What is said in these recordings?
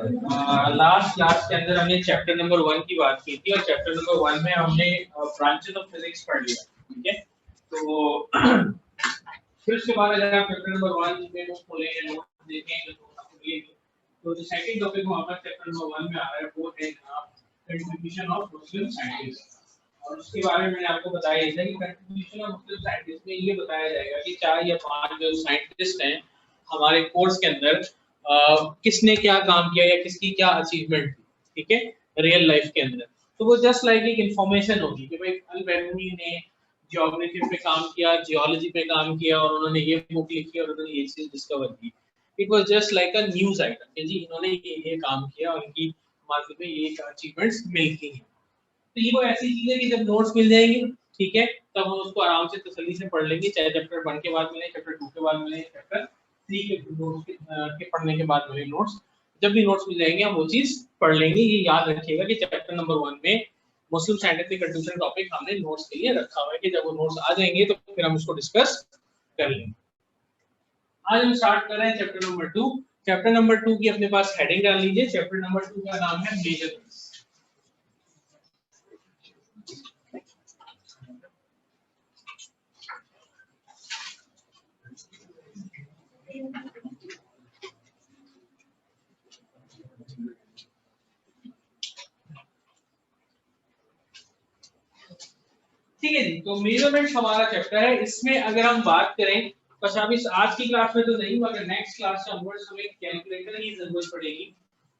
Last class के अंदर हमने चैप्टर नंबर 1 की बात की थी और चैप्टर नंबर 1 में हमने ब्रांचेस ऑफ फिजिक्स पढ़ लिया, ठीक है। तो फिर उसके बाद अगर आप चैप्टर नंबर 1 में नोट खोलेंगे, नोट देखेंगे तो आपको मिलेगा। तो जो सेकंड टॉपिक हमारा चैप्टर नंबर 1 में आ रहा है वो है कंट्रीब्यूशन ऑफ मुस्लिम साइंटिस्ट। और उसके बारे में मैंने आपको बताया था कि कंट्रीब्यूशन ऑफ मुस्लिम साइंटिस्ट में ये बताया जाएगा कि 4 या 5 जो साइंटिस्ट हैं हमारे कोर्स के अंदर किसने क्या काम किया या किसकी क्या अचीवमेंट थी, ठीक है, रियल लाइफ के अंदर। तो वो जस्ट लाइक एक इंफॉर्मेशन होगी कि भाई अल-बेरूनी ने ज्योग्राफी पे काम किया, जियोलॉजी पे काम किया और उन्होंने ये बुक लिखी और उन्होंने ये चीज डिस्कवर की। It was just like a news item कि जी इन्होंने ये काम किया और इनकी मार्केट में ये अचीवमेंट्स मिलती हैं। तो ये वो ऐसी चीज है कि जब नोट्स मिल जाएंगे, ठीक है, तब हम उसको आराम से तसल्ली से पढ़ लेंगे, चाहे चैप्टर 1 के बाद मिले, चैप्टर 2 के बाद मिले, चैप्टर 3 के नोट्स के पढ़ने के बाद मिले नोट्स। जब भी नोट्स मिल जाएंगे हम वो चीज पढ़ लेंगे। ये याद रखिएगा कि चैप्टर नंबर 1 में मुस्लिम साइंटिफिक कंट्रीब्यूशन टॉपिक हमने नोट्स के लिए रखा हुआ है कि जब वो नोट्स आ जाएंगे तो फिर हम उसको डिस्कस कर लेंगे। आज हम स्टार्ट कर रहे हैं चैप्टर नंबर 2। चैप्टर नंबर 2 की अपने पास हेडिंग डाल लीजिए। चैप्टर नंबर 2 का नाम है मेजरमेंट्स। ठीक है जी, तो मेजरमेंट हमारा चैप्टर है। इसमें अगर हम बात करें बस अभी आज की क्लास में तो नहीं, मगर नेक्स्ट क्लास से ऑनवर्ड्स हमें कैलकुलेटर की जरूरत पड़ेगी।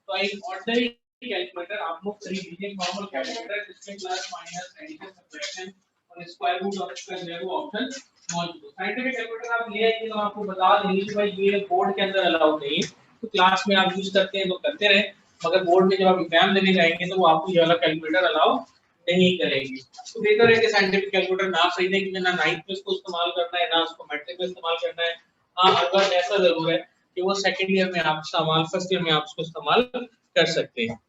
तो एक ऑर्डिनरी कैलकुलेटर आप लोग खरीद लीजिए, नॉर्मल कैलकुलेटर जिसमें प्लस माइनस एडिशन सब्ट्रैक्शन और स्क्वायर रूट ऑफ का जो है वो ऑप्शन मौजूद है। साइंटिफिक कैलकुलेटर आप ले आइए तो आपको बता देंगे कि भाई ये बोर्ड के अंदर अलाउड नहीं है, तो क्लास में आप यूज करते हैं तो करते रहे, मगर बोर्ड में जब आप एग्जाम देने जाएंगे तो वो आपको ये वाला कैलकुलेटर अलाउ नहीं करेगी। तो बेहतर है कि साइंटिफिक कैलकुलेटर ना खरीदें, क्योंकि ना 9th में उसको इस्तेमाल करना है ना उसको मैट्रिक में इस्तेमाल करना है। हाँ, अगर ऐसा जरूर है कि वो सेकंड ईयर में आप इस्तेमाल, फर्स्ट ईयर में आप उसको इस्तेमाल कर सकते हैं।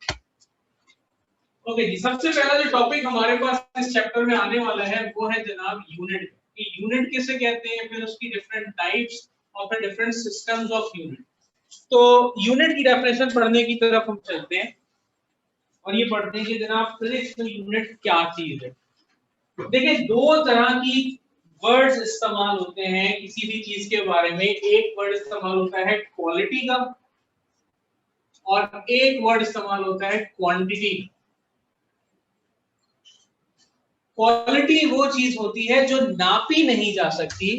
ओके जी, सबसे पहला जो टॉपिक हमारे पास इस चैप्टर में आने वाला है वो है जनाब यूनिट। कि यूनिट किसे कहते हैं, फिर उसकी डिफरेंट टाइप्स और फिर डिफरेंट सिस्टम्स ऑफ यूनिट। तो यूनिट की डेफिनेशन पढ़ने की तरफ हम चलते हैं और ये पढ़ते हैं कि जनाब फिजिक्स में यूनिट क्या चीज है। देखिए, दो तरह की वर्ड्स इस्तेमाल होते हैं किसी भी चीज के बारे में। एक वर्ड इस्तेमाल होता है क्वालिटी का और एक वर्ड इस्तेमाल होता है क्वांटिटी। क्वालिटी वो चीज होती है जो नापी नहीं जा सकती,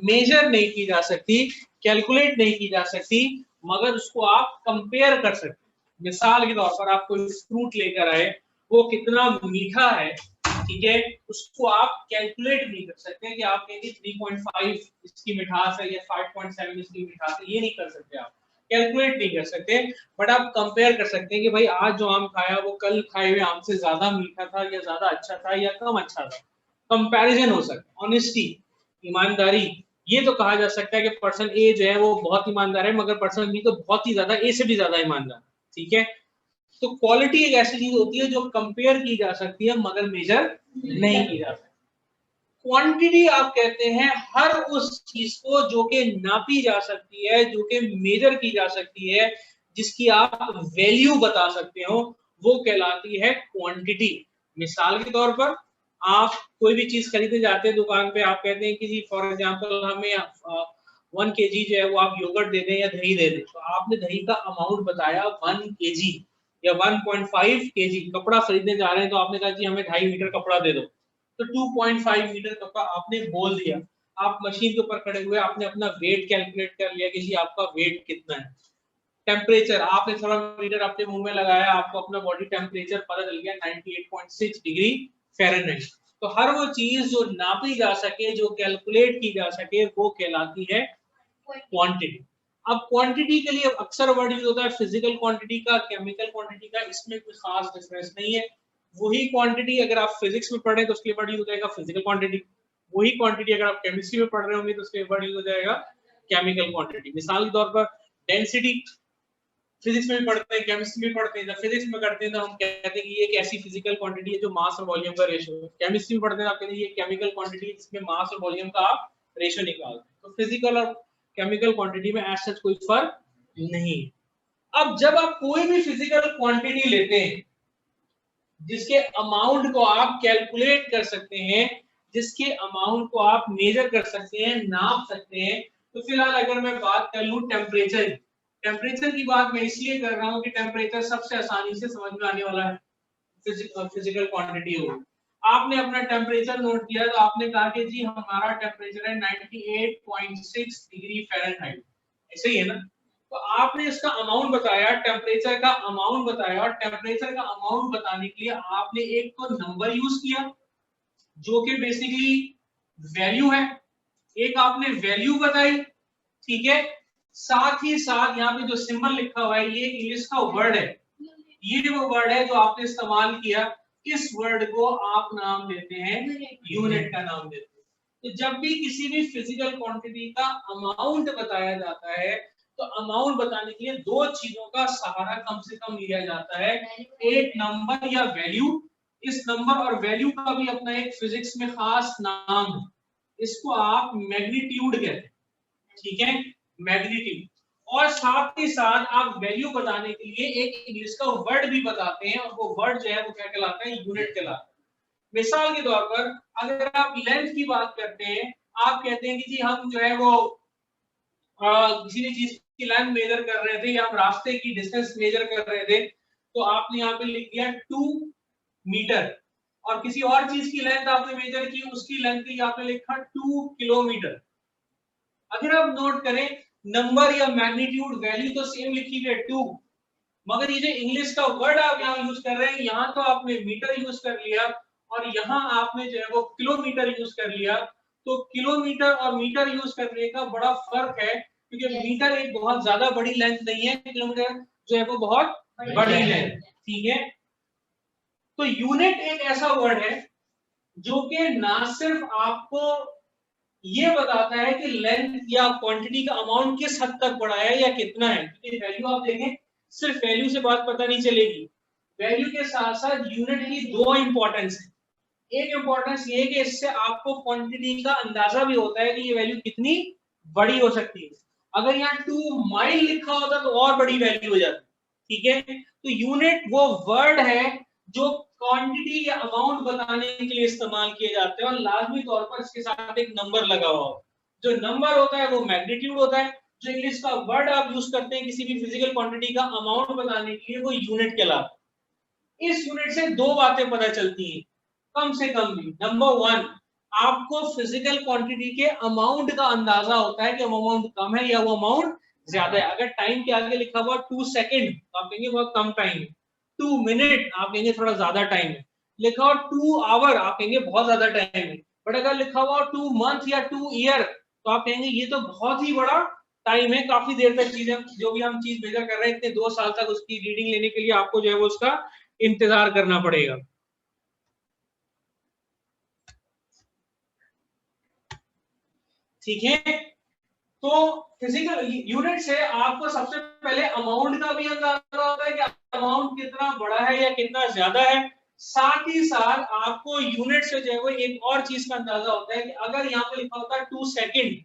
मेजर नहीं की जा सकती, कैलकुलेट नहीं की जा सकती, मगर उसको आप कंपेयर कर सकते हैं। मिसाल के तौर पर आप कोई फ्रूट लेकर आए, वो कितना मीठा है, ठीक है, उसको आप कैलकुलेट नहीं कर सकते कि आप कहेंगे 3.5 इसकी मिठास है या 5.7 इसकी मिठास है, ये नहीं कर सकते, आप कैलकुलेट नहीं कर सकते। बट आप कंपेयर कर सकते हैं कि भाई आज जो आम खाया वो कल खाए हुए आम से ज्यादा मीठा था या ज्यादा अच्छा था या कम अच्छा था। कंपैरिजन हो सकता है। ऑनेस्टी, ईमानदारी, ये तो कहा जा सकता है कि पर्सन ए जो है वो बहुत ईमानदार है, मगर पर्सन बी तो बहुत ही ज्यादा, ए से भी ज्यादा ईमानदार, ठीक है। तो क्वालिटी एक ऐसी चीज होती है जो कंपेयर की जा सकती है मगर मेजर नहीं की जा सकती। क्वांटिटी आप कहते हैं हर उस चीज को जो कि नापी जा सकती है, जो कि मेजर की जा सकती है, जिसकी आप वैल्यू बता सकते हो, वो कहलाती है क्वांटिटी। मिसाल के तौर पर आप कोई भी चीज खरीदने जाते हैं दुकान पे, आप कहते हैं कि जी फॉर एग्जांपल हमें 1 kg जो है वो आप योगर्ट दे दें या दही दे दें, तो आपने दही का अमाउंट बताया 1 kg या 1.5 kg। कपड़ा खरीदने जा रहे हैं तो आपने कहा जी हमें 2.5 मीटर कपड़ा दे दो, तो 2.5 मीटर कपड़ा आपने बोल दिया। आप मशीन के ऊपर खड़े हुए आपने अपना वेट कैलकुलेट कर लिया कि जी आपका वेट कितना है। टेम्परेचर, आपने थर्मामीटर अपने मुंह में लगाया, आपको अपना बॉडी टेम्परेचर पता चल गया 98.6 डिग्री फ़ारेनहाइट। तो हर वो चीज जो नापी जा सके, जो कैलकुलेट की जा सके, वो कहलाती है क्वांटिटी। अब क्वांटिटी के लिए अक्सर वर्ड यूज होता है फिजिकल क्वांटिटी का, केमिकल क्वांटिटी का, इसमें कोई खास डिफरेंस नहीं है। वही क्वांटिटी अगर आप फिजिक्स में पढ़ रहे हैं तो उसके लिए वर्ड यूज हो जाएगा फिजिकल क्वांटिटी। वही क्वांटिटी अगर आप केमिस्ट्री में पढ़ रहे होंगे तो उसके लिए वर्ड यूज हो जाएगा केमिकल क्वांटिटी। मिसाल के तौर पर डेंसिटी फिजिक्स में भी पढ़ते हैं, केमिस्ट्री में पढ़ते हैं। जब फिजिक्स में करते हैं तो हम कहते हैं कि ये एक ऐसी फिजिकल क्वांटिटी है जो मास और वॉल्यूम का रेशियो है। केमिस्ट्री में पढ़ते हैं आप कहते हैं ये केमिकल क्वांटिटी है जिसमें मास और वॉल्यूम का आप रेशियो निकालते हैं। तो फिजिकल और केमिकल क्वांटिटी में एज सच कोई फर्क नहीं है। अब जब आप कोई भी फिजिकल क्वांटिटी लेते हैं जिसके अमाउंट को आप कैलकुलेट कर सकते हैं, जिसके अमाउंट को आप मेजर कर सकते हैं, नाप सकते हैं, तो फिलहाल अगर मैं बात कर लूं टेम्परेचर, टेम्परेचर की बात मैं इसलिए कर रहा हूं कि टेम्परेचर सबसे आसानी से समझ में आने वाला है, फिजिकल क्वांटिटी हो। आपने अपना टेम्परेचर नोट किया तो आपने कहा कि जी हमारा टेम्परेचर है 98.6 डिग्री फ़ारेनहाइट, ऐसे ही है ना। तो आपने इसका अमाउंट बताया, टेम्परेचर का अमाउंट बताया, और टेम्परेचर का अमाउंट बताने के लिए आपने एक तो नंबर यूज किया जो कि बेसिकली वैल्यू है, एक आपने वैल्यू बताई, ठीक है। साथ ही साथ यहाँ पे जो सिंबल लिखा हुआ है ये इंग्लिश का वर्ड है, ये वो वर्ड है जो आपने इस्तेमाल किया, इस वर्ड को आप नाम देते हैं यूनिट का नाम देते हैं। तो जब भी किसी भी फिजिकल क्वांटिटी का अमाउंट बताया जाता है तो अमाउंट बताने के लिए दो चीजों का सहारा कम से कम लिया जाता है, एक नंबर या वैल्यू, इस नंबर और वैल्यू का भी अपना एक फिजिक्स में खास नाम है, इसको आप मैग्नीट्यूड कहते हैं, ठीक है, मैग्नीट्यूड। और साथ ही साथ आप वैल्यू बताने के लिए एक इंग्लिश का वर्ड भी बताते हैं, और वो वर्ड जो है वो क्या कहलाता है, यूनिट कहलाता है। मिसाल के तौर पर अगर आप लेंथ की बात करते हैं, आप कहते हैं कि जी हम जो है वो किसी भी चीज की लेंथ मेजर कर रहे थे या हम रास्ते की डिस्टेंस मेजर कर रहे थे, तो आपने यहाँ पे लिख दिया 2 मीटर, और किसी और चीज की लेंथ आपने मेजर की, उसकी लेंथ की आपने लिखा 2 किलोमीटर। अगर आप नोट करें नंबर या मैग्नीट्यूड वैल्यू तो सेम लिखी हुई है 2, मगर ये जो इंग्लिश का वर्ड आप यहाँ यूज कर रहे हैं, यहाँ तो आपने मीटर यूज कर लिया और यहाँ आपने जो है वो किलोमीटर यूज कर लिया। तो किलोमीटर और मीटर यूज करने का बड़ा फर्क है, क्योंकि मीटर एक बहुत ज्यादा बड़ी लेंथ नहीं है, किलोमीटर जो है वो बहुत बड़ी लेंथ, ठीक है। तो यूनिट एक ऐसा वर्ड है जो कि ना सिर्फ आपको ये बताता है कि लेंथ या क्वांटिटी का अमाउंट किस हद तक बढ़ा है या कितना है, क्योंकि वैल्यू आप देखें सिर्फ वैल्यू से बात पता नहीं चलेगी, वैल्यू के साथ साथ यूनिट की दो इंपॉर्टेंस है। एक इंपॉर्टेंस ये है कि इससे आपको क्वांटिटी का अंदाजा भी होता है कि ये वैल्यू कितनी बड़ी हो सकती है। अगर यहाँ 2 माइल लिखा होता तो और बड़ी वैल्यू हो जाती, ठीक है। तो यूनिट वो वर्ड है जो क्वांटिटी या अमाउंट बताने के लिए इस्तेमाल किए जाते हैं, और लाजमी तौर पर इसके साथ एक नंबर लगा हुआ हो। जो नंबर होता है वो मैग्नीट्यूड होता है, जो इंग्लिश का वर्ड आप यूज करते हैं किसी भी फिजिकल क्वांटिटी का अमाउंट बताने के लिए वो यूनिट कहलाता है। इस यूनिट से दो बातें पता चलती हैं कम से कम भी। नंबर 1, आपको फिजिकल क्वांटिटी के अमाउंट का अंदाजा होता है कि वो अमाउंट कम है या वो अमाउंट ज्यादा है। अगर टाइम के आगे लिखा हुआ 2 सेकंड तो आप कहेंगे बहुत कम टाइम है, 2 मिनट आप कहेंगे थोड़ा ज्यादा टाइम है, लिखा हुआ 2 आवर आप कहेंगे बहुत ज्यादा टाइम है। बट अगर लिखा हुआ 2 मंथ या 2 ईयर तो आप कहेंगे ये तो बहुत ही बड़ा टाइम है, काफी देर तक चीजें जो भी हम चीज मेजर कर रहे हैं इतने 2 साल तक उसकी रीडिंग लेने के लिए आपको जो है वो उसका इंतजार करना पड़ेगा, ठीक है। तो फिजिकल यूनिट से आपको सबसे पहले अमाउंट का भी अंदाजा होता है कि अमाउंट कितना बड़ा है या कितना ज्यादा है। साथ ही साथ आपको यूनिट से जो है वो एक और चीज का अंदाजा होता है कि अगर यहाँ पे लिखा होता है 2 सेकंड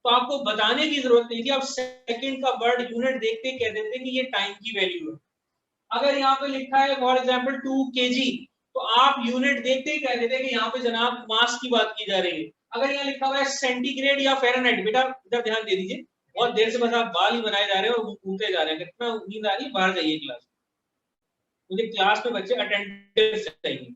तो आपको बताने की जरूरत नहीं थी, आप सेकंड का वर्ड यूनिट देखते कह देते कि ये टाइम की वैल्यू है। अगर यहाँ पे लिखा है फॉर एग्जाम्पल 2 kg तो आप यूनिट देखते ही कह देते कि यहाँ पे जनाब मास की बात की जा रही है। अगर यहाँ लिखा हुआ है सेंटीग्रेड या फ़ारेनहाइट, बेटा इधर ध्यान दे दीजिए, बहुत देर से बस आप बाल ही बनाए जा रहे हैं और घूमते जा रहे हैं, कितना नींद आ रही है, बाहर जाइए क्लास, मुझे क्लास में बच्चे अटेंटिव चाहिए।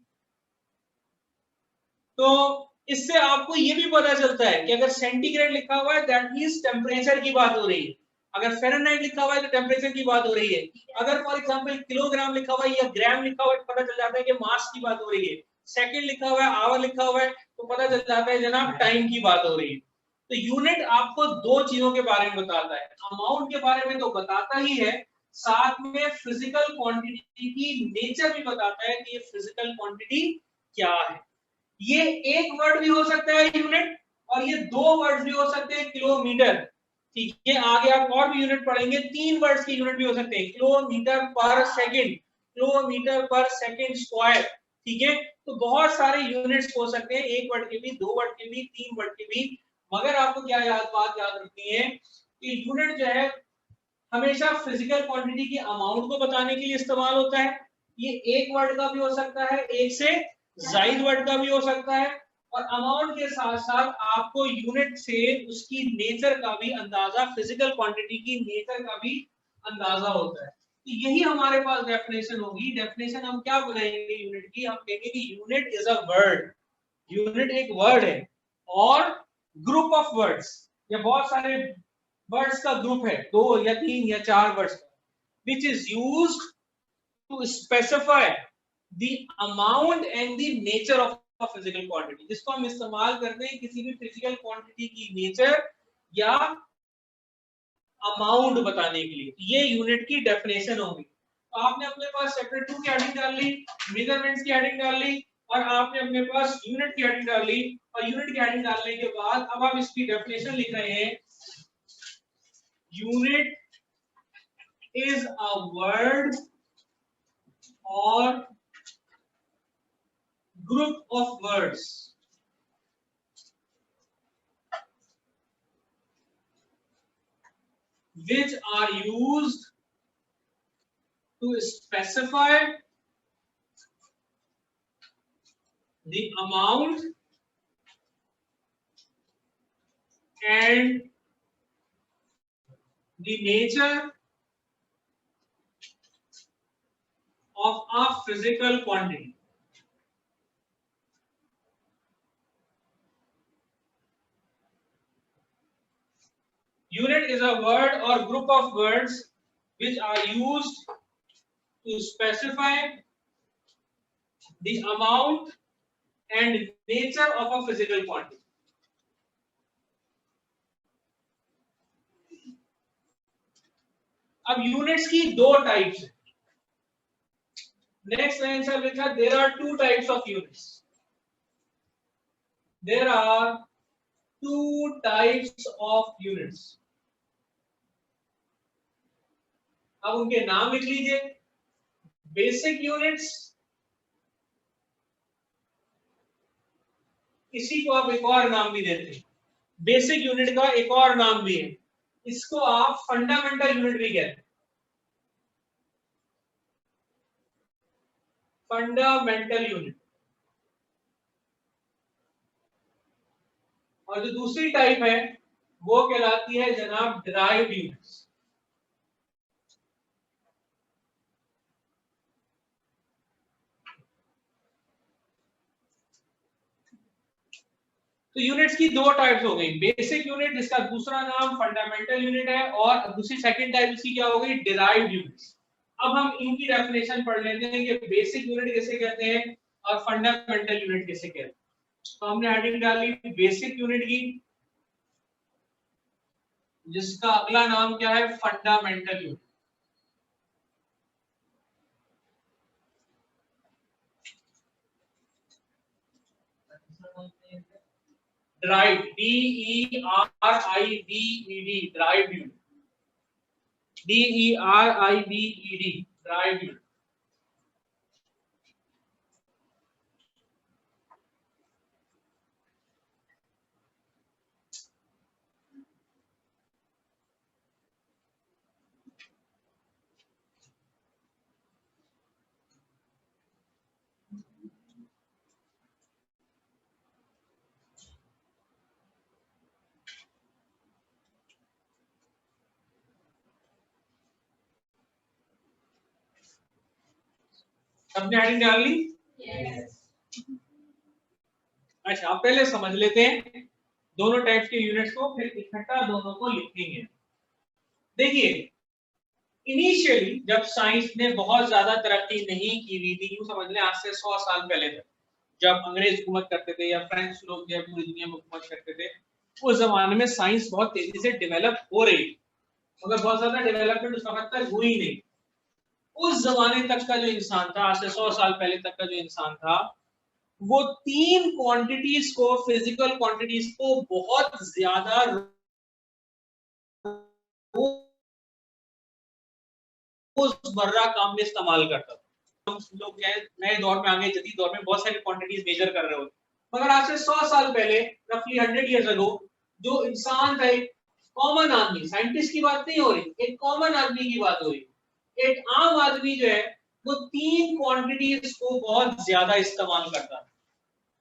तो इससे आपको ये भी पता चलता है कि अगर सेंटीग्रेड लिखा हुआ है दैट मींस टेम्परेचर की बात हो रही है, अगर फ़ारेनहाइट लिखा हुआ है तो टेम्परेचर की बात हो रही है, अगर फॉर एग्जांपल किलोग्राम लिखा हुआ है या ग्राम लिखा हुआ है तो पता चल जाता है कि मास की बात हो रही है, सेकंड लिखा हुआ है, आवर लिखा हुआ है तो पता चल जाता है जनाब टाइम की बात हो रही है। तो यूनिट आपको दो चीजों के बारे में बताता है, अमाउंट के बारे में तो बताता ही है, साथ में फिजिकल क्वांटिटी की नेचर भी बताता है कि ये फिजिकल क्वांटिटी क्या है। ये एक वर्ड भी हो सकता है यूनिट, और ये दो वर्ड भी हो सकते हैं किलोमीटर, ठीक है। आगे आप और भी यूनिट पढ़ेंगे, 3 वर्ड्स की यूनिट भी हो सकते हैं, किलोमीटर पर सेकंड, किलोमीटर पर सेकंड स्क्वायर, ठीक है। तो बहुत सारे यूनिट्स हो सकते हैं, एक वर्ड के भी, दो वर्ड के भी, 3 वर्ड के भी, मगर आपको क्या बात याद रखनी है कि यूनिट जो है हमेशा फिजिकल क्वांटिटी की अमाउंट को बताने के लिए इस्तेमाल होता है। ये एक वर्ड का भी हो सकता है, एक से जायद वर्ड का भी हो सकता है, और अमाउंट के साथ साथ आपको यूनिट से उसकी नेचर का भी अंदाजा, फिजिकल क्वांटिटी की नेचर का भी अंदाजा होता है। तो यही हमारे पास डेफिनेशन होगी। डेफिनेशन हम क्या बनाएंगे यूनिट की? हम कहेंगे कि unit is a word. Unit एक वर्ड है और ग्रुप ऑफ वर्ड्स, या बहुत सारे वर्ड्स का ग्रुप है, 2 या 3 या 4 words, which is used to specify the amount and the nature of a physical quantity, जिसको हम इस्तेमाल करते हैं किसी भी फिजिकल क्वांटिटी की नेचर या अमाउंट बताने के लिए। ये यूनिट की डेफिनेशन होगी। तो आपने अपने पास चैप्टर 2 की हेडिंग डाल ली, मेजरमेंट्स की हेडिंग डाल ली, और आपने अपने पास यूनिट की हेडिंग डाल ली, और यूनिट की हेडिंग डालने के बाद अब आप इसकी डेफिनेशन लिख रहे हैं। Unit is a word or group of words which are used to specify the amount and the nature of a physical quantity. Unit is a word or group of words which are used to specify the amount and nature of a physical quantity. अब units की दो types है। Next answer लिखा, there are two types of units. There are two types of units. अब उनके नाम लिख लीजिए। बेसिक यूनिट्स, इसी को आप एक और नाम भी देते हैं। बेसिक यूनिट का एक और नाम भी है, इसको आप फंडामेंटल यूनिट भी कहते हैं। Fundamental unit. और जो दूसरी टाइप है वो कहलाती है जनाब डिराइव्ड यूनिट्स। तो यूनिट्स की दो टाइप्स हो गई, बेसिक यूनिट जिसका दूसरा नाम फंडामेंटल यूनिट है, और दूसरी सेकंड टाइप इसकी क्या हो गई? Derived units. अब हम इनकी डेफिनेशन पढ़ लेते हैं कि बेसिक यूनिट किसे कहते हैं और फंडामेंटल यूनिट किसे कहते हैं। तो हमने हेडिंग डाली बेसिक यूनिट की, जिसका अगला नाम क्या है? Fundamental unit. Drive, D-E-R-I-V-E-D, drive unit. D-E-R-I-V-E-D, drive unit. सबने हेडिंग डाल ली? yes. अच्छा, आप पहले समझ लेते हैं दोनों टाइप्स के यूनिट्स को, फिर इकट्ठा दोनों को लिखेंगे। देखिए, इनिशियली जब साइंस ने बहुत ज्यादा तरक्की नहीं की हुई थी, यूं समझ लें आज से 100 साल पहले तक, जब अंग्रेज हुकूमत करते थे या फ्रेंच लोग जब पूरी दुनिया में हुकूमत करते थे, उस जमाने में साइंस बहुत तेजी से डेवलप हो रही थी, मगर बहुत ज्यादा डेवलपमेंट उस वक्त तक हुई नहीं। उस जमाने तक का जो इंसान था, आज से 100 साल पहले तक का जो इंसान था, वो तीन क्वांटिटीज को, फिजिकल क्वांटिटीज को बहुत ज्यादा रोजमर्रा काम में इस्तेमाल करता था। हम लोग नए दौर में आ गए, जदीद दौर में बहुत सारी क्वांटिटीज मेजर कर रहे होते, मगर आज से 100 साल पहले, रफली 100 ईयर्स अगो, जो इंसान थे कॉमन आदमी, साइंटिस्ट की बात नहीं हो रही, एक कॉमन आदमी की बात हो रही। एक आम आदमी जो है वो 3 क्वांटिटीज को बहुत ज्यादा इस्तेमाल करता है।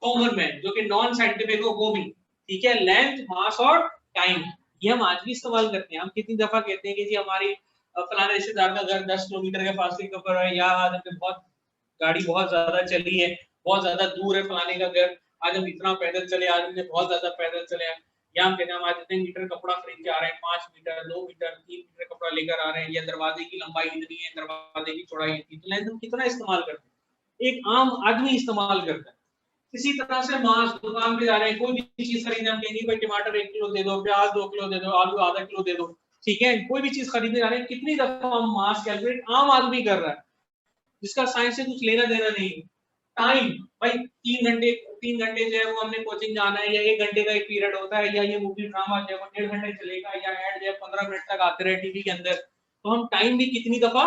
कॉमन मैन जो कि नॉन साइंटिफिक हो वो भी, ठीक है, लेंथ, मास और टाइम, ये हम आज भी इस्तेमाल करते हैं। हम कितनी दफा कहते हैं कि जी हमारी फलाने रिश्तेदार का घर 10 किलोमीटर के फासले के ऊपर है, या आज हमने बहुत गाड़ी बहुत ज्यादा चली है, बहुत ज्यादा दूर है फलाने का घर, आज हम इतना पैदल चले, आज हमने बहुत ज्यादा पैदल चले हैं, या हम कहते हैं हम आज इतने मीटर कपड़ा खरीद के आ रहे हैं, 5 मीटर, 2 मीटर, 3 मीटर कपड़ा लेकर आ रहे हैं, या दरवाजे की लंबाई इतनी है, दरवाजे की चौड़ाई इतनी, तो लेंथ हम कितना इस्तेमाल करते हैं, एक आम आदमी इस्तेमाल करता है। इसी तरह से मांस, दुकान पे जा रहे हैं, कोई भी चीज खरीदने, हम कहेंगे भाई टमाटर 1 किलो दे दो, प्याज 2 किलो दे दो, आलू आधा किलो दे दो, ठीक है, कोई भी चीज खरीदने जा रहे हैं, कितनी दफा हम मास कैलकुलेट आम आदमी कर रहा है, जिसका साइंस से कुछ लेना देना नहीं। टाइम, भाई 3 घंटे जो है वो हमने कोचिंग जाना है, या 1 घंटे का एक पीरियड होता है, या ये मूवी ड्रामा जो है वो 1.5 घंटे चलेगा, या ऐड जो है 15 मिनट तक आते रहे टीवी के अंदर, तो हम टाइम भी कितनी दफा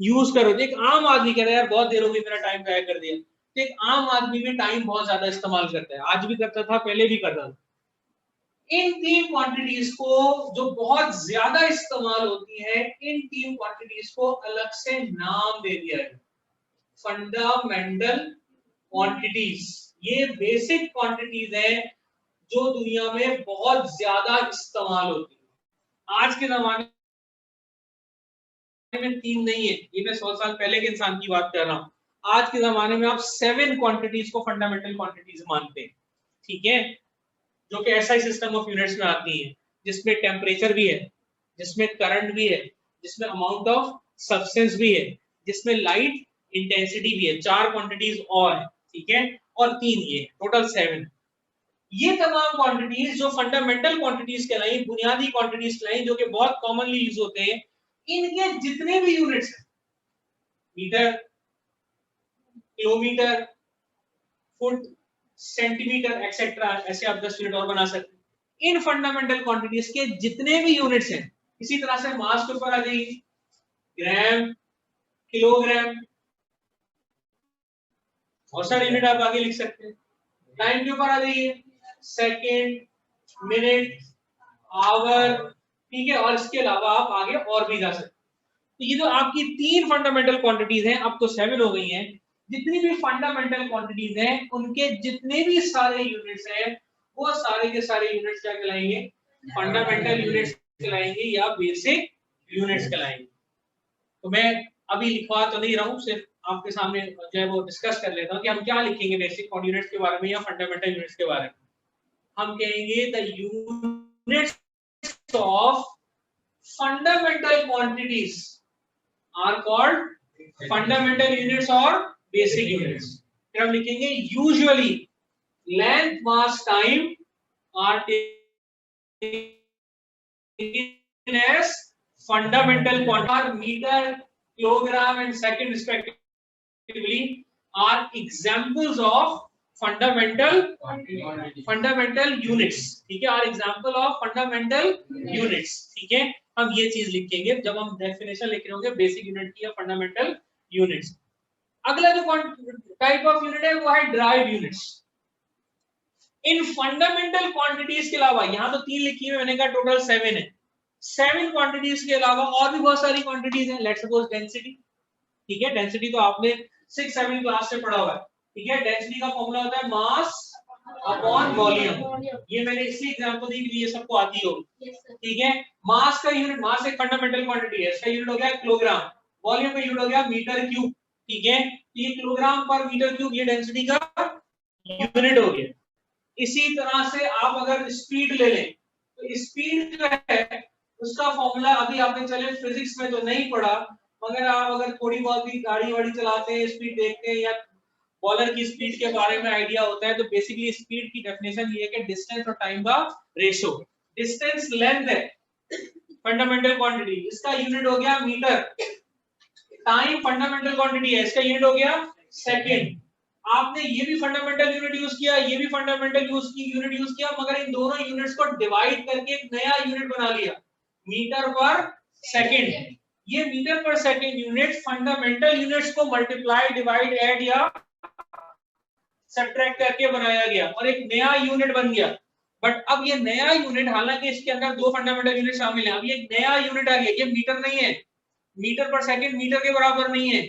यूज करो। एक आम आदमी कह रहा है यार बहुत देर हो गई, मेरा टाइम गायब कर दिया, तो एक आम आदमी भी टाइम बहुत ज्यादा इस्तेमाल करता है, आज भी करता था, पहले भी करता था। इन 3 क्वांटिटीज को जो बहुत ज्यादा इस्तेमाल होती है, इन 3 क्वांटिटीज को अलग से नाम दे दिया है, फंडामेंटल क्वांटिटीज। ये बेसिक क्वांटिटीज है जो दुनिया में बहुत ज्यादा इस्तेमाल होती है। आज के जमाने में 3 नहीं है, ये मैं 100 साल पहले के इंसान की बात कर रहा हूं। आज के जमाने में आप 7 क्वांटिटीज को फंडामेंटल क्वांटिटीज मानते हैं, ठीक है, जो कि एसआई सिस्टम ऑफ यूनिट्स में आती है, जिसमें टेम्परेचर भी है, जिसमें करंट भी है, जिसमें अमाउंट ऑफ सब्सटेंस भी है, जिसमें लाइट इंटेंसिटी भी है। 4 क्वांटिटीज और है, ठीक है, और 3 ये, टोटल 7। ये तमाम क्वांटिटीज जो फंडामेंटल क्वांटिटीज कहलाई, बुनियादी क्वांटिटीज कहलाई, जो कि बहुत कॉमनली यूज होते हैं, इनके जितने भी यूनिट्स हैं, metre, kilometre, foot, centimetre, etcetera, ऐसे आप 10 यूनिट और बना सकते हैं। इन फंडामेंटल क्वांटिटीज के जितने भी यूनिट्स हैं, इसी तरह से मास के ऊपर आ जाएगी, ग्राम, किलोग्राम, बहुत सारे यूनिट आप आगे लिख सकते हैं। टाइम के ऊपर आ जाइए, सेकेंड, मिनट, आवर, ठीक है, और इसके अलावा आप आगे और भी जा सकते हैं। तो ये जो आपकी 3 फंडामेंटल क्वांटिटीज हैं, अब तो 7 हो गई हैं। जितनी भी फंडामेंटल क्वांटिटीज हैं, उनके जितने भी सारे यूनिट्स हैं, वो सारे के सारे यूनिट्स क्या कहलाएंगे, फंडामेंटल यूनिट्स कहलाएंगे या बेसिक यूनिट्स कहलाएंगे। तो मैं अभी लिखवा तो नहीं रहा हूं, सिर्फ आपके सामने जो है वो डिस्कस कर लेता हूं कि हम क्या लिखेंगे बेसिक यूनिट्स के बारे में या फंडामेंटल यूनिट्स के बारे में। हम कहेंगे the units of fundamental quantities are called fundamental units or basic units. फिर हम लिखेंगे usually length, mass, time are taken as fundamental quantities. Meter, kilogram and second respectively are examples of fundamental units, ठीक है, are example of fundamental units, ठीक है। हम ये चीज लिखेंगे जब हम डेफिनेशन लिख रहे होंगे बेसिक यूनिट की या फंडामेंटल यूनिट्स। अगला जो टाइप ऑफ यूनिट है वो है ड्राइव यूनिट्स। इन फंडामेंटल क्वांटिटीज के अलावा, यहां तो 3 लिखी है, मैंने कहा टोटल 7 है। 7 क्वांटिटीज के अलावा और भी बहुत सारी क्वांटिटीज हैं। लेट्स सपोज डेंसिटी, ठीक है, डेंसिटी तो आपने 6-7 क्लास से पढ़ा हुआ है, ठीक है। डेंसिटी का फॉर्मूला होता है मास अपॉन वॉल्यूम। ये मैंने इसी एग्जांपल दी कि ये सबको आती होगी, ठीक है। मास का यूनिट, मास एक फंडामेंटल क्वांटिटी है, इसका यूनिट हो गया किलोग्राम, वॉल्यूम का यूनिट हो गया मीटर क्यूब, ठीक है। ये किलोग्राम पर मीटर क्यूब ये डेंसिटी का यूनिट हो गया। इसी तरह से आप अगर स्पीड ले लें तो स्पीड जो है उसका फॉर्मूला अभी आपने चले फिजिक्स में तो नहीं पढ़ा, मगर आप अगर थोड़ी बहुत भी गाड़ी वाड़ी चलाते हैं, स्पीड देखते हैं या बॉलर की स्पीड के बारे में आइडिया होता है, तो बेसिकली स्पीड की डेफिनेशन ये है कि डिस्टेंस और टाइम का रेशो। डिस्टेंस लेंथ है फंडामेंटल क्वांटिटी, इसका यूनिट हो गया मीटर। टाइम फंडामेंटल क्वांटिटी है, इसका यूनिट हो गया सेकंड। आपने ये भी फंडामेंटल यूनिट यूज किया, ये भी फंडामेंटल यूनिट यूज किया, मगर इन दोनों यूनिट्स को डिवाइड करके एक नया यूनिट बना लिया, मीटर पर सेकंड। ये metre per second unit fundamental units को मल्टीप्लाई, डिवाइड, ऐड या सब्ट्रैक्ट करके बनाया गया और एक नया यूनिट बन गया। बट अब ये नया यूनिट, हालांकि इसके अंदर दो फंडामेंटल यूनिट शामिल है, अब ये नया यूनिट आ गया, ये मीटर नहीं है, मीटर पर सेकंड मीटर के बराबर नहीं है,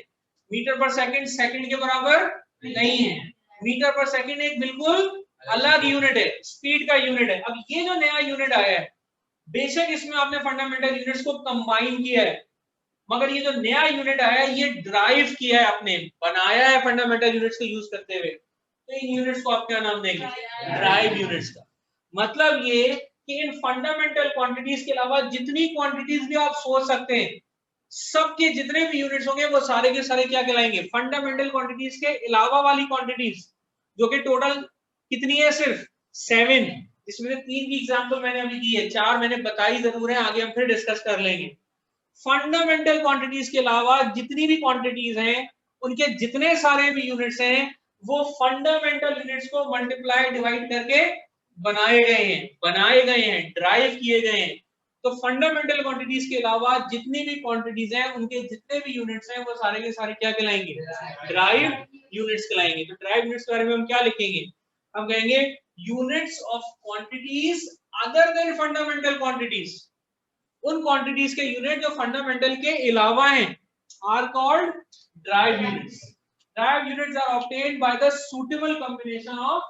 मीटर पर सेकंड सेकंड के बराबर नहीं है, मीटर पर सेकंड एक बिल्कुल अलग यूनिट है, स्पीड का यूनिट है। अब ये जो नया यूनिट आया है, बेशक इसमें आपने फंडामेंटल यूनिट्स को कंबाइन किया है, मगर ये जो नया यूनिट आया है ये ड्राइव किया है, आपने बनाया है फंडामेंटल यूनिट्स को यूज करते हुए, तो इन यूनिट्स को आप क्या नाम देंगे? ड्राइव यूनिट्स का मतलब ये कि इन फंडामेंटल क्वांटिटीज के अलावा जितनी क्वांटिटीज भी आप सोच सकते हैं, सबके जितने भी यूनिट्स होंगे वो सारे के सारे क्या कहलाएंगे? फंडामेंटल क्वांटिटीज के अलावा वाली क्वांटिटीज, जो कि टोटल कितनी है? सिर्फ 7। इसमें से 3 की एग्जांपल मैंने अभी दी है, 4 मैंने बताई जरूर है, आगे हम फिर डिस्कस कर लेंगे। फंडामेंटल क्वांटिटीज के अलावा जितनी भी क्वांटिटीज हैं, उनके जितने सारे भी यूनिट्स हैं, वो फंडामेंटल यूनिट्स को मल्टीप्लाई डिवाइड करके बनाए गए हैं, ड्राइव किए गए हैं। तो फंडामेंटल क्वांटिटीज के अलावा जितनी भी क्वांटिटीज हैं, उनके जितने भी यूनिट्स हैं, वो सारे के सारे क्या कहलाएंगे? ड्राइव यूनिट्स कहलाएंगे। तो ड्राइव यूनिट्स के बारे में हम क्या लिखेंगे? हम कहेंगे units of quantities other than fundamental quantities. उन क्वांटिटीज के यूनिट जो फंडामेंटल के अलावा हैं are called derived units. Derived units are obtained by the suitable combination of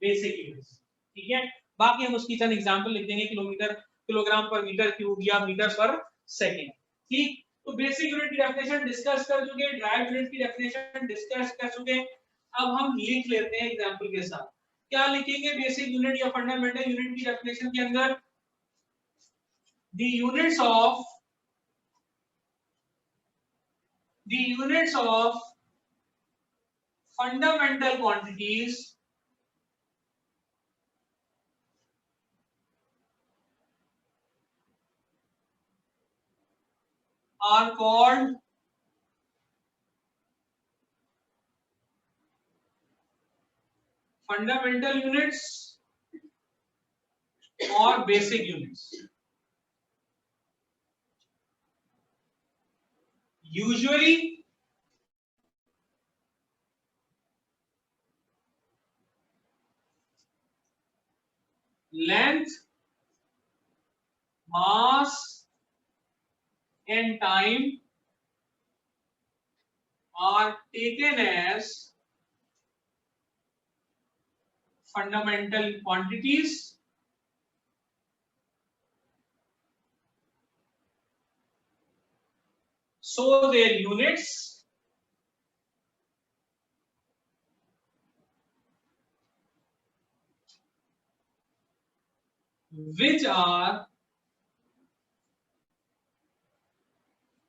basic units. ठीक है, बाकी हम उसकी चंद एग्जांपल लिख देंगे, kilometre, kilogram per metre cube या मीटर पर सेकंड। ठीक, तो बेसिक यूनिट की डेफिनेशन डिस्कस कर चुके, ड्राइव यूनिट की डेफिनेशन डिस्कस कर चुके। अब हम लिख लेते हैं एग्जांपल के साथ। क्या लिखेंगे बेसिक यूनिट या फंडामेंटल यूनिट की डेफिनेशन के अंदर? the units of fundamental quantities are called fundamental units or basic units. Usually length, mass and time are taken as fundamental quantities so their units which are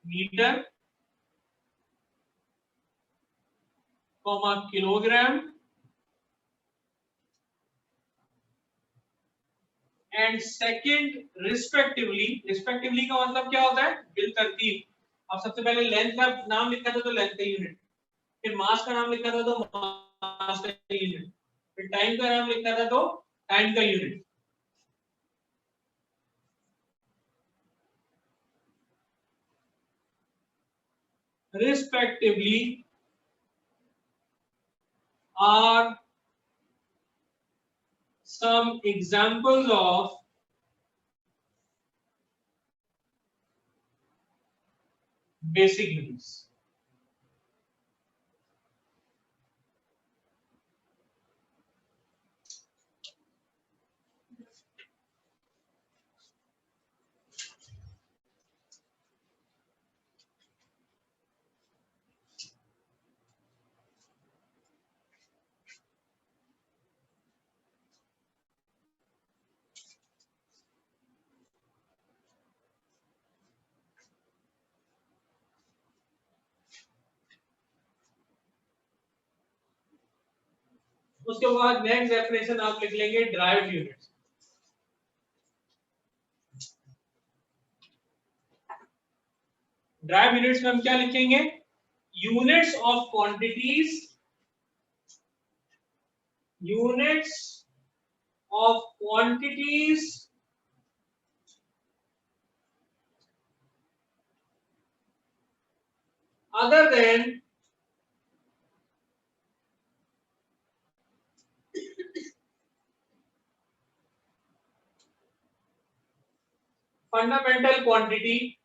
meter, kilogram and second respectively। respectively का मतलब क्या होता है? Bill तरतीब। अब सबसे पहले length का नाम लिखा था तो लेंथ का यूनिट, फिर मास का नाम लिखा था तो मास का यूनिट, फिर टाइम का नाम लिखा था तो टाइम का unit. respectively are some examples of basic units। उसके बाद नेक्स्ट डेफिनेशन आप लिख लेंगे ड्राइव यूनिट्स। ड्राइव यूनिट्स में हम क्या लिखेंगे? Units of quantities, units of quantities other than fundamental quantity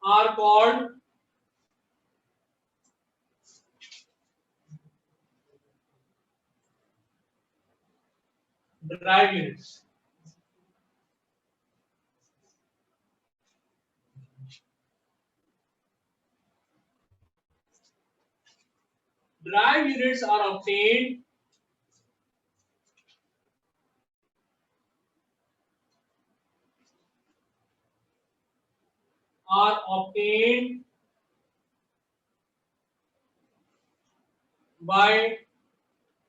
are called drive units. Drive units are obtained by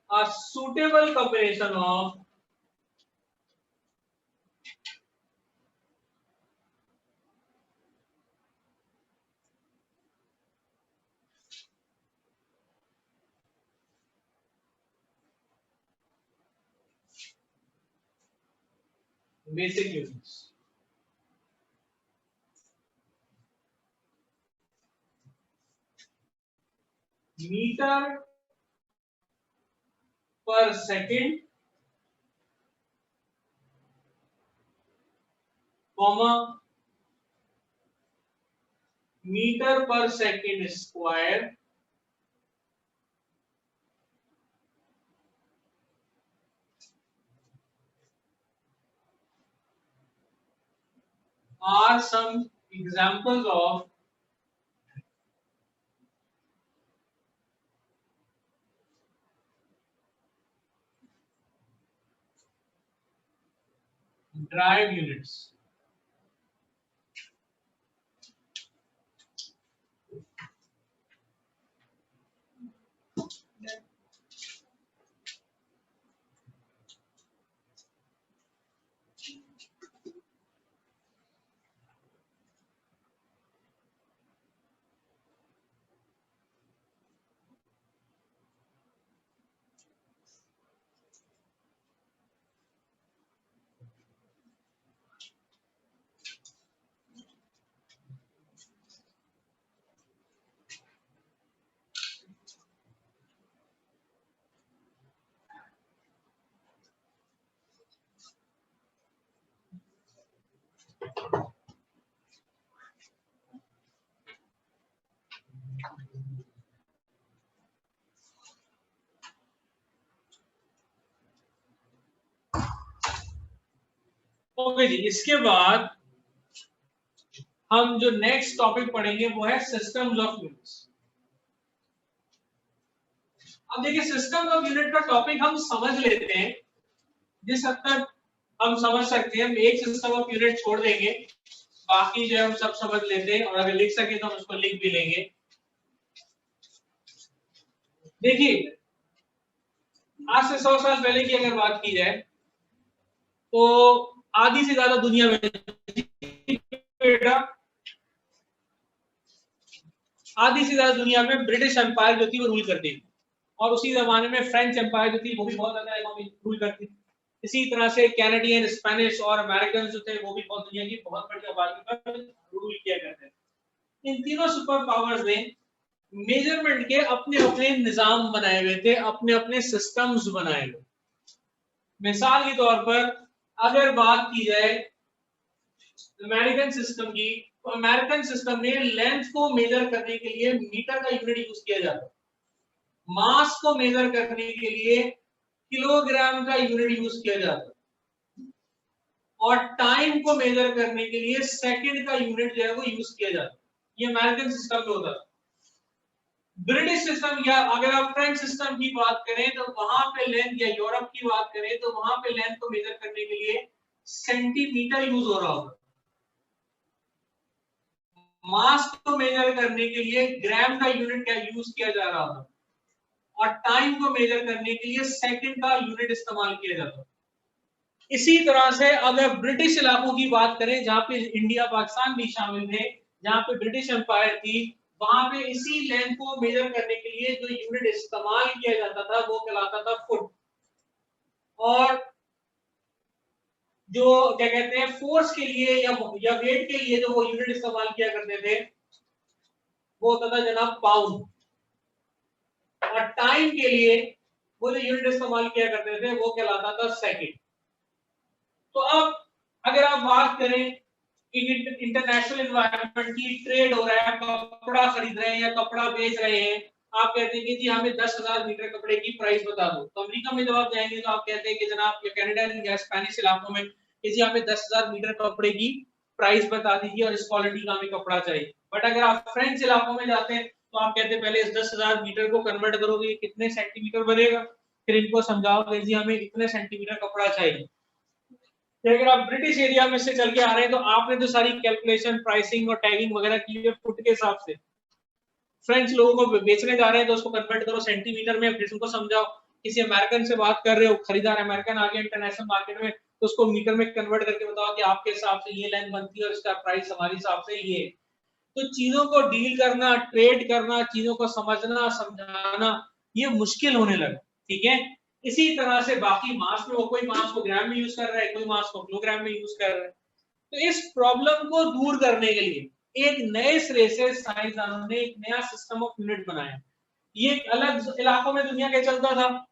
a suitable combination of basic units. Meter per second, comma, meter per second square, are some examples of drive units. Okay जी, इसके बाद हम जो next topic पढ़ेंगे वो है systems of units. अब देखिए, सिस्टम ऑफ यूनिट का टॉपिक हम समझ लेते हैं, जिस हद तक हम समझ सकते हैं। हम एक सिस्टम ऑफ यूनिट छोड़ देंगे, बाकी जो हम सब समझ लेते हैं, और अगर लिख सके तो हम उसको लिख भी लेंगे। देखिए, आज से 100 साल पहले की अगर बात की जाए तो आधी से ज्यादा दुनिया में आधी से ज्यादा दुनिया में ब्रिटिश एम्पायर जो थी वो रूल करती थी, और उसी जमाने में फ्रेंच एम्पायर जो थी वो भी बहुत ज्यादा रूल करती थी। इसी तरह से कैनेडियन, स्पेनिश और अमेरिकन जो थे वो भी बहुत दुनिया की बहुत बड़ी आबादी पर रूल किया करते थे। इन तीनों सुपर पावर्स ने मेजरमेंट के अपने अपने निजाम बनाए हुए थे, अपने अपने सिस्टम्स बनाए हुए। मिसाल के तौर पर अगर बात की जाए अमेरिकन सिस्टम की, तो अमेरिकन सिस्टम में लेंथ को मेजर करने के लिए मीटर का यूनिट यूज किया जाता है, मास को मेजर करने के लिए किलोग्राम का यूनिट यूज किया जाता है, और टाइम को मेजर करने के लिए सेकंड का यूनिट जो है वो यूज किया जाता है। ये अमेरिकन सिस्टम में होता है। ब्रिटिश सिस्टम या अगर आप फ्रेंच सिस्टम की बात करें तो वहां पे लेंथ, या यूरोप की बात करें तो वहां पे लेंथ को मेजर करने के लिए सेंटीमीटर यूज हो रहा होगा, मास को मेजर करने के लिए ग्राम का यूनिट क्या यूज किया जा रहा होगा, और टाइम को मेजर करने के लिए सेकंड का यूनिट इस्तेमाल किया जाता है। इसी तरह से अगर ब्रिटिश इलाकों की बात करें, जहां पे इंडिया पाकिस्तान भी शामिल थे, जहां पे ब्रिटिश एम्पायर थी, वहां पे इसी लेंथ को मेजर करने के लिए जो यूनिट इस्तेमाल किया जाता था वो कहलाता था फुट, और जो क्या कहते हैं फोर्स के लिए या वेट के लिए जो वो यूनिट इस्तेमाल किया करते थे वो होता था जनाब पाउंड, और टाइम के लिए वो जो यूनिट इस्तेमाल किया करते थे वो कहलाता था सेकंड। तो अब अगर आप बात करें इंटरनेशनल एनवायरनमेंट की, ट्रेड हो रहा है, कपड़ा खरीद रहे हैं या कपड़ा बेच रहे हैं, आप कहते हैं कि जी हमें 10,000 मीटर कपड़े की प्राइस बता दो। तो अमेरिका में जब आप जाएंगे तो आप कहते हैं कि जनाब, या कनाडा या स्पेनिश इलाकों में कि जी हमें 10,000 मीटर कपड़े की प्राइस बता दीजिए और इस क्वालिटी का हमें कपड़ा चाहिए। बट अगर आप फ्रेंच इलाकों में जाते हैं तो आप कहते हैं पहले इस 10,000 मीटर को कन्वर्ट करोगे कितने सेंटीमीटर बनेगा, फिर इनको समझाओगे जी हमें इतने सेंटीमीटर कपड़ा चाहिए। अगर आप ब्रिटिश एरिया में से चल के आ रहे हैं तो आपने तो सारी कैलकुलेशन, प्राइसिंग और टैगिंग वगैरह की है फुट के हिसाब से। फ्रेंच लोगों को बेचने जा रहे हैं तो उसको कन्वर्ट करो सेंटीमीटर में, फिर उनको समझाओ। किसी अमेरिकन से बात कर रहे हो, खरीदार अमेरिकन आ गया इंटरनेशनल मार्केट में, तो उसको मीटर में कन्वर्ट करके बताओ कि आपके हिसाब से ये लेंथ बनती है और इसका प्राइस हमारे हिसाब से ये। तो चीजों को डील करना, ट्रेड करना, चीजों को समझना, समझाना, ये मुश्किल होने लगा। ठीक है, इसी तरह से बाकी मास में, वो कोई मास को ग्राम में यूज कर रहा है, कोई मास को किलोग्राम में यूज कर रहा है। तो इस प्रॉब्लम को दूर करने के लिए एक नए सिरे से साइंसदानों ने एक नया सिस्टम ऑफ यूनिट बनाया। ये अलग इलाकों में दुनिया के चलता था,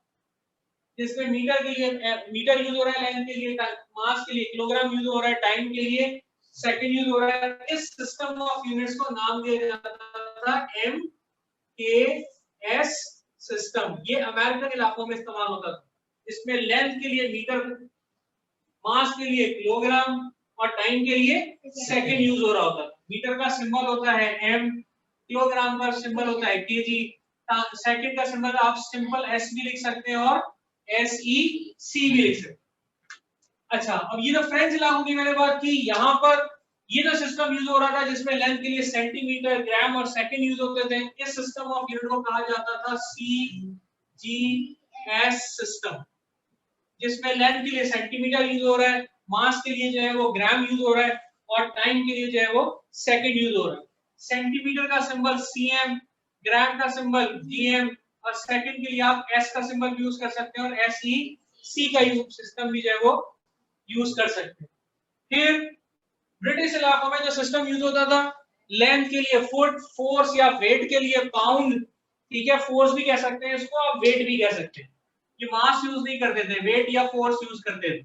जिसमें मीटर के लिए मीटर यूज हो रहा है, लेंथ के लिए मास के लिए किलोग्राम यूज हो रहा है, टाइम के लिए सेकंड यूज हो रहा है। इस सिस्टम ऑफ यूनिट्स को नाम दिया जाता था MKS सिस्टम। ये अमेरिकन इलाकों में इस्तेमाल होता था। इसमें लेंथ के लिए मीटर, मास के लिए किलोग्राम और टाइम के लिए सेकंड यूज हो रहा होता है। मीटर का सिंबल होता है M, किलोग्राम का सिंबल होता है kg, सेकंड का सिंबल आप सिंपल S भी लिख सकते हैं और SEC भी लिख सकते हैं। अच्छा, अब ये जो फ्रेंच इलाकों की मैंने बात की, यहाँ पर ये जो सिस्टम यूज हो रहा था जिसमें लेंथ के लिए सेंटीमीटर, ग्राम और सेकंड यूज होते थे, इस सिस्टम ऑफ यूनिट को कहा जाता था CGS सिस्टम, जिसमें लेंथ के लिए सेंटीमीटर यूज हो रहा है, मास के लिए जो है वो ग्राम यूज हो रहा है और टाइम के लिए जो है वो सेकंड यूज हो रहा है। सेंटीमीटर का सिंबल CM, ग्राम का सिंबल GM और सेकंड के लिए आप S का सिंबल यूज कर सकते हैं और SEC का यूज सिस्टम भी जो है वो यूज कर सकते हैं। फिर ब्रिटिश इलाकों में जो सिस्टम यूज होता था, लेंथ के लिए फुट, फोर्स या वेट के लिए पाउंड, ठीक है, फोर्स भी कह सकते हैं इसको, आप वेट भी कह सकते हैं। ये मास यूज नहीं करते थे, वेट या फोर्स यूज करते थे।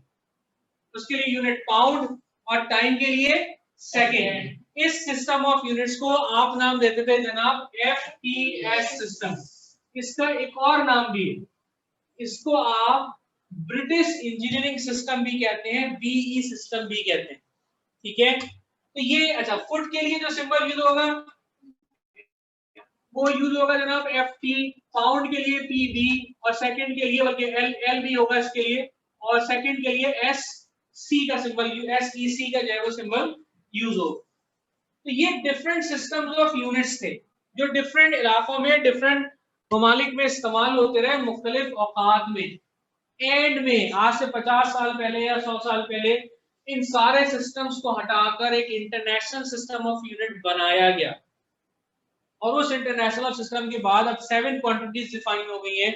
उसके लिए यूनिट पाउंड और टाइम के लिए सेकेंड। इस सिस्टम ऑफ यूनिट्स को आप नाम देते थे जनाब FPS सिस्टम। इसका एक और नाम भी है, इसको आप ब्रिटिश इंजीनियरिंग सिस्टम भी कहते हैं, BE सिस्टम भी कहते हैं। ठीक है, तो ये अच्छा, फुट के लिए जो सिंबल यूज होगा वो यूज होगा जनाब FT, पाउंड के लिए PB और सेकंड के लिए बल्कि L भी होगा इसके लिए, और सेकंड के लिए SC का सिंबल, SEC का जो है वो सिंबल यूज होगा। तो ये डिफरेंट सिस्टम्स ऑफ यूनिट्स थे जो डिफरेंट इलाकों में, डिफरेंट ममालिक में इस्तेमाल होते रहे मुख्तलिफ औकात में। एंड में आज से 50 साल पहले या 100 साल पहले इन सारे सिस्टम्स को हटाकर एक इंटरनेशनल सिस्टम ऑफ यूनिट बनाया गया, और उस इंटरनेशनल सिस्टम के बाद अब 7 क्वांटिटीज डिफाइन हो गई हैं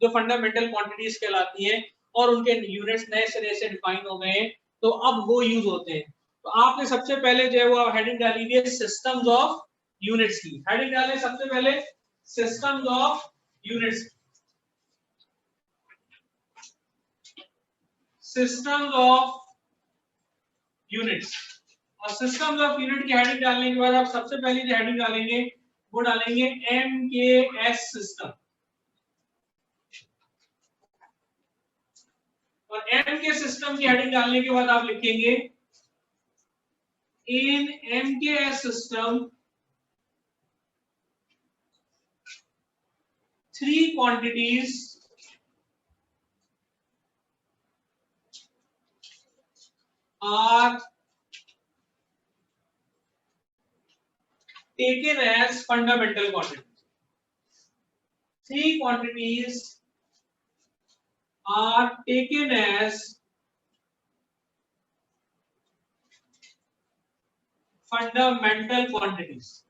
जो फंडामेंटल क्वांटिटीज कहलाती हैं, और उनके यूनिट्स नए सिरे से डिफाइन हो गए हैं, तो अब वो यूज होते हैं। तो आपने सबसे पहले जो है वो हेडिंग डाली है सिस्टम्स ऑफ यूनिट्स की, हेडिंग डालें सबसे पहले systems of units, systems of units. और सिस्टम्स ऑफ यूनिट की हेडिंग डालने के बाद आप सबसे पहले जो हेडिंग डालेंगे वो डालेंगे MKS सिस्टम, और M के सिस्टम की हेडिंग डालने के बाद आप लिखेंगे इन MKS system 3 quantities are taken as fundamental quantities. 3 quantities are taken as fundamental quantities.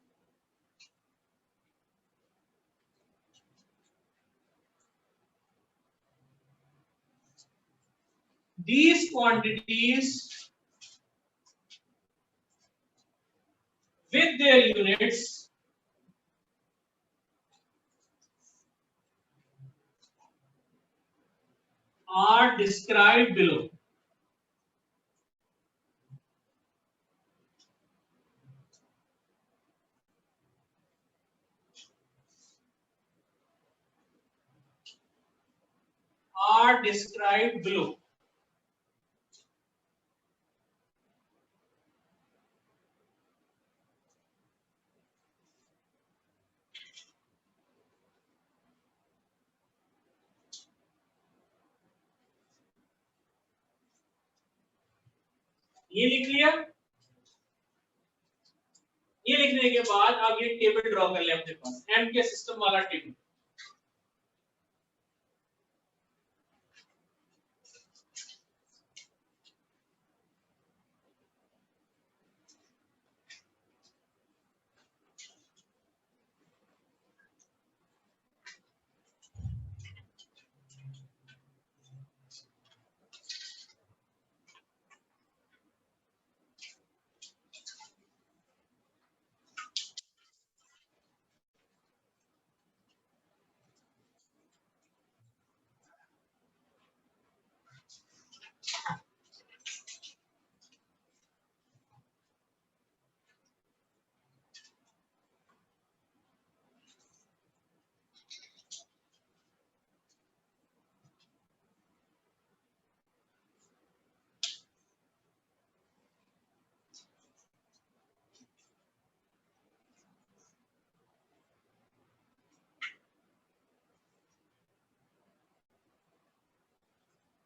These quantities with their units described below. Are described below. ये लिख लिया। ये लिखने के बाद आप ये टेबल ड्रॉ कर ले अपने पास, एम के सिस्टम वाला टेबल।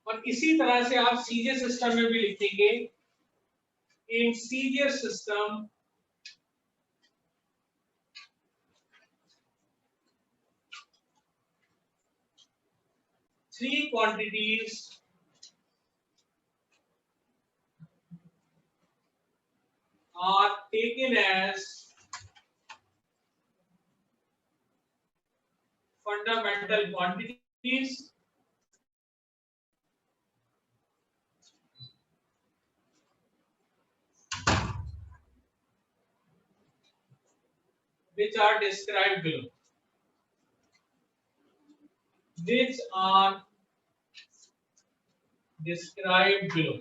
और इसी तरह से आप सीजे सिस्टम में भी लिखेंगे, इन सीजे system three quantities are taken as fundamental quantities which are described below. Which are described below.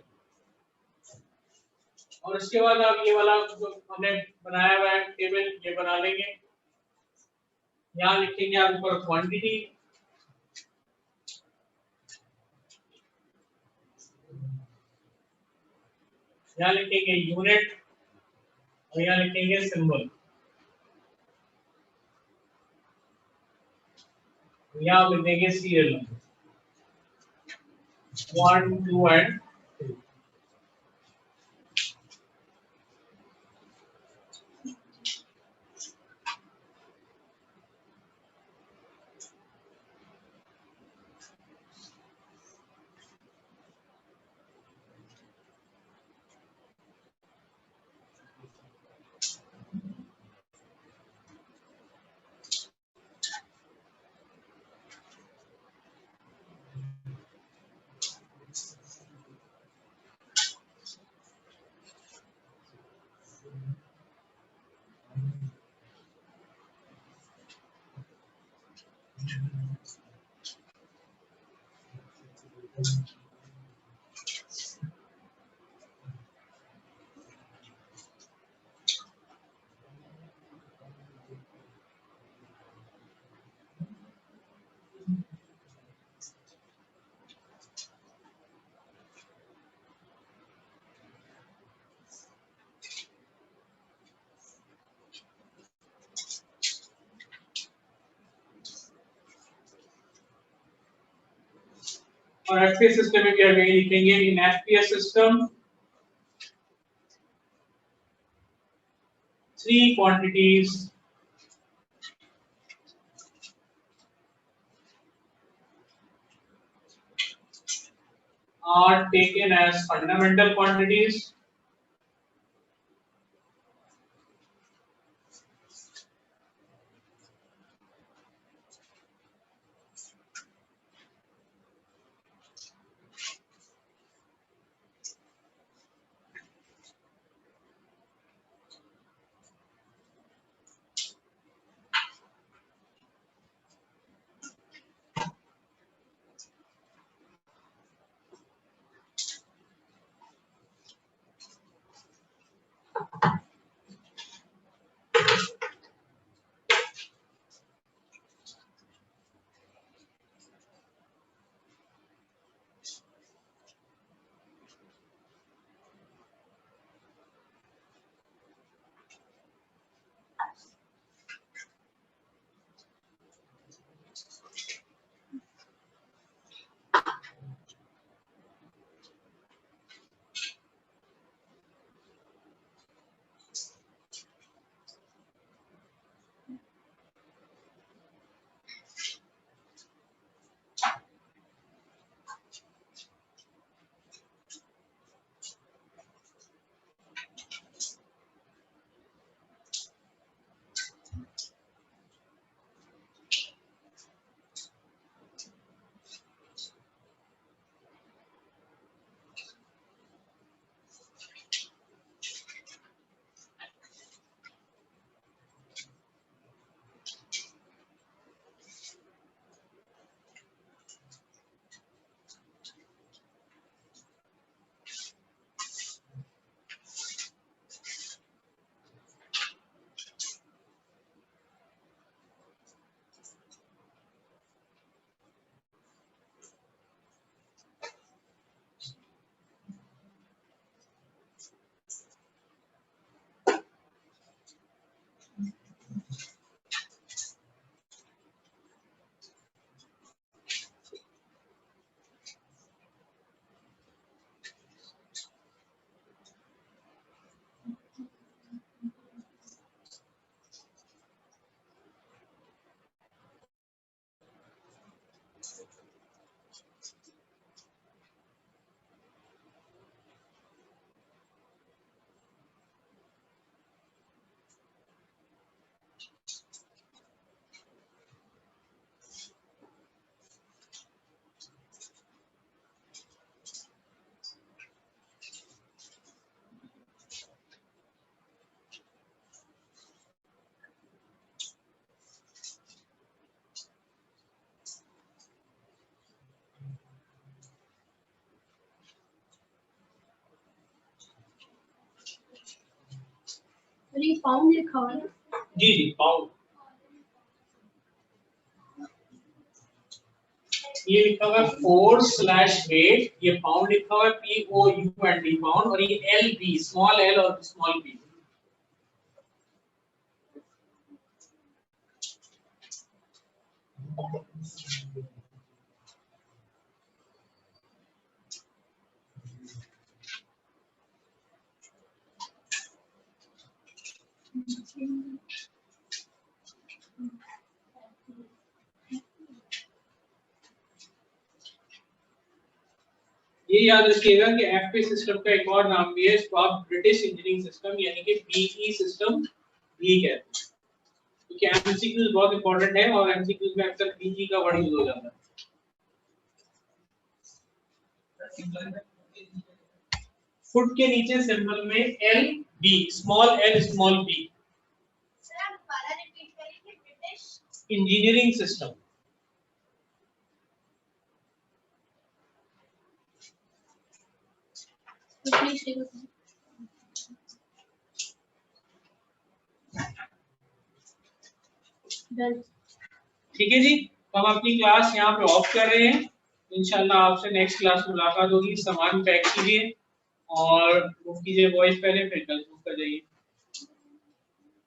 और इसके बाद आप ये वाला जो हमने बनाया हुआ है टेबल, ये बना लेंगे। यहाँ लिखेंगे आप ऊपर क्वांटिटी, यहाँ लिखेंगे यूनिट और यहाँ लिखेंगे सिंबल। यहाँ लिख देंगे सीरियल नंबर 1, 2 and 3। और एफपीएस सिस्टम में भी आप यही लिखेंगे, in FPS system 3 quantities are taken as fundamental quantities ये पाउंड लिखा हुआ है। जी जी पाउंड, ये लिखा हुआ है फोर्स/वेट, ये पाउंड लिखा हुआ है POUND पाउंड, और ये LB स्मॉल l और स्मॉल b। ये याद रखिएगा कि एफपी सिस्टम का एक और नाम भी है, इसको आप ब्रिटिश इंजीनियरिंग सिस्टम यानी कि बीई सिस्टम भी कहते हैं, क्योंकि एमसीक्यूज बहुत इंपॉर्टेंट है और एमसीक्यूज में अक्सर बीई का वर्ड यूज हो जाता है। फुट के नीचे सिंबल में L B, small L small B. Engineering system, ठीक है जी। तो हम अपनी क्लास यहाँ पे ऑफ कर रहे हैं, इंशाल्लाह आपसे नेक्स्ट क्लास में मुलाकात होगी। सामान पैक कीजिए और बुक कीजिए वॉइस पहले, फिर कल बुक कर जाइए।